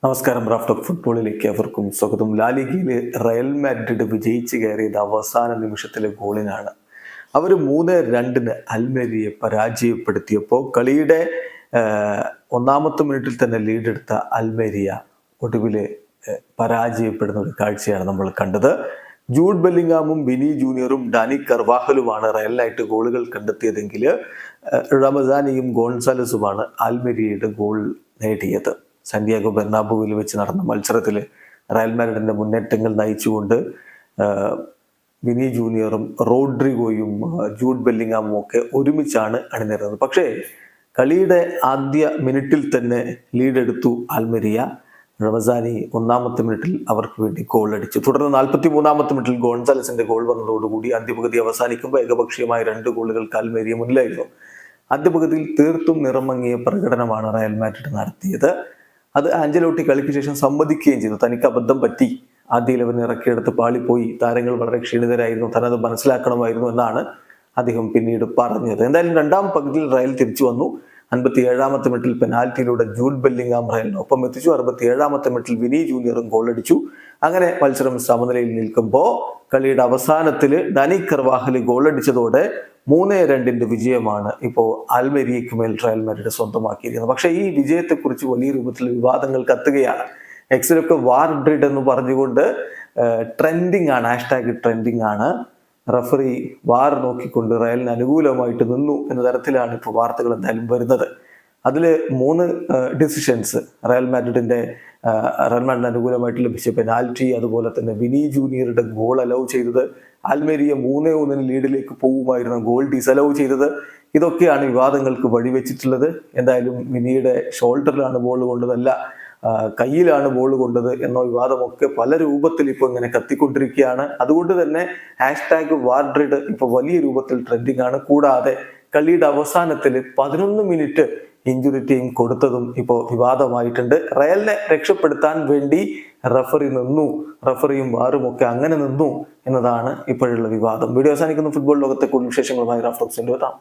നമസ്കാരം. Raf talk ഫുട്ബോളിലേക്ക് അവർക്കും സ്വാഗതം. ലാലിഗയിൽ റയൽ മാഡ്രിഡ് വിജയിച്ച് കയറിയത് അവസാന നിമിഷത്തിലെ ഗോളിനാണ്. അവർ 3-2 അൽമെരിയെ പരാജയപ്പെടുത്തിയപ്പോൾ കളിയുടെ ഒന്നാമത്തെ മിനിറ്റിൽ തന്നെ ലീഡെടുത്ത അൽമെരിയ ഒടുവിൽ പരാജയപ്പെടുന്ന ഒരു കാഴ്ചയാണ് നമ്മൾ കണ്ടത്. ജൂഡ് ബെല്ലിംഗാമും വിനി ജൂനിയറും ഡാനി കർവാഹലുമാണ് റയലിനായിട്ട് ഗോളുകൾ കണ്ടെത്തിയതെങ്കിൽ റമസാനിയും ഗോൺസാലസുമാണ് അൽമെരിയയുടെ ഗോൾ നേടിയത്. സാന്റിയാഗോ ബെർണാബുവിൽ വെച്ച് നടന്ന മത്സരത്തിൽ റയൽ മാഡ്രിഡിന്റെ മുന്നേറ്റങ്ങൾ നയിച്ചുകൊണ്ട് വിനി ജൂനിയറും റോഡ്രിഗോയും ജൂഡ് ബെല്ലിംഗാമും ഒക്കെ ഒരുമിച്ചാണ് അണിനിരുന്നത്. പക്ഷേ കളിയുടെ ആദ്യ മിനിറ്റിൽ തന്നെ ലീഡെടുത്തു അൽമെരിയ. റമസാനി ഒന്നാമത്തെ മിനിറ്റിൽ അവർക്ക് വേണ്ടി ഗോൾ അടിച്ചു. തുടർന്ന് 43-ാമത്തെ മിനിറ്റിൽ ഗോൺസാലസിന്റെ ഗോൾ വന്നതോടുകൂടി അന്ത്യപകുതി അവസാനിക്കുമ്പോൾ ഏകപക്ഷീയമായ 2 ഗോളുകൾക്ക് അൽമെരിയ മുന്നിലായിരുന്നു. ആദ്യപകുതിയിൽ തീർത്തും നിറമങ്ങിയ പ്രകടനമാണ് റയൽ മാഡ്രിഡ് നടത്തിയത്. അത് ആഞ്ചലോട്ടി കളിക്ക് ശേഷം സമ്മതിക്കുകയും ചെയ്തു. തനിക്ക് അബദ്ധം പറ്റി, ആദ്യ 11 ഇറക്കിയെടുത്ത് പാളിപ്പോയി, താരങ്ങൾ വളരെ ക്ഷീണിതരായിരുന്നു, തനത് മനസ്സിലാക്കണമായിരുന്നു എന്നാണ് അദ്ദേഹം പിന്നീട് പറഞ്ഞത്. എന്തായാലും രണ്ടാം പകുതിയിൽ റയൽ തിരിച്ചു വന്നു. 57-ാമത്തെ മിനിറ്റിൽ പെനാൽറ്റിയിലൂടെ ജൂഡ് ബെല്ലിംഗാം റയലിനൊപ്പം എത്തിച്ചു. 67-ാമത്തെ മിനിറ്റിൽ വിനി ജൂനിയറും ഗോളടിച്ചു. അങ്ങനെ മത്സരം സമനിലയിൽ നിൽക്കുമ്പോൾ കളിയുടെ അവസാനത്തിൽ ഡാനി കർവാഹൽ ഗോളടിച്ചതോടെ 3-2 വിജയമാണ് ഇപ്പോൾ അൽമെരിയയ്ക്ക് മേൽ റയൽ മാഡ്രിഡ് സ്വന്തമാക്കിയിരിക്കുന്നത്. പക്ഷേ ഈ വിജയത്തെക്കുറിച്ച് വലിയ രൂപത്തിൽ വിവാദങ്ങൾ കത്തുകയാണ്. എക്സിലൊക്കെ വാർഡ്രിഡ് എന്ന് പറഞ്ഞുകൊണ്ട് ട്രെൻഡിങ് ആണ്, #ട്രെൻഡിങ് ആണ്. റഫറി വാർ നോക്കിക്കൊണ്ട് റയലിന് അനുകൂലമായിട്ട് നിന്നു എന്ന തരത്തിലാണ് ഇപ്പോൾ വാർത്തകൾ എന്തായാലും വരുന്നത്. അതിൽ 3 ഡിസിഷൻസ് റയൽ മാഡ്രിഡിന് അനുകൂലമായിട്ട് ലഭിച്ച പെനാൽറ്റി, അതുപോലെ തന്നെ വിനി ജൂനിയറുടെ ഗോൾ അലൗ ചെയ്തത്, അൽമെരിയ 3-1 ലീഡിലേക്ക് പോകുമായിരുന്ന ഗോൾ ഡിസലൗ ചെയ്തത്, ഇതൊക്കെയാണ് വിവാദങ്ങൾക്ക് വഴിവെച്ചിട്ടുള്ളത്. എന്തായാലും വിനിയുടെ ഷോൾഡറിലാണ് ബോൾ കൊണ്ടതല്ല, കയ്യിലാണ് ബോൾ കൊണ്ടത് എന്ന വിവാദമൊക്കെ പല രൂപത്തിൽ ഇപ്പോൾ ഇങ്ങനെ കത്തിക്കൊണ്ടിരിക്കുകയാണ്. അതുകൊണ്ട് തന്നെ #വാർഡ്രിഡ് ഇപ്പോൾ വലിയ രൂപത്തിൽ ട്രെൻഡിങ് ആണ്. കൂടാതെ കളിയുടെ അവസാനത്തിൽ 11 മിനിറ്റ് ഇഞ്ചുറി ടൈം കൊടുത്തതും ഇപ്പോൾ വിവാദമായിട്ടുണ്ട്. റയലിനെ രക്ഷപ്പെടുത്താൻ വേണ്ടി റഫറി നിന്നു, റഫറിയും വാറും ഒക്കെ അങ്ങനെ നിന്നു എന്നതാണ് ഇപ്പോഴുള്ള വിവാദം. വീഡിയോ അവസാനിക്കുന്ന ഫുട്ബോൾ ലോകത്തെ കൂടുതൽ വിശേഷങ്ങളുമായി റാഫ് ടോക്സിൽ എത്താം.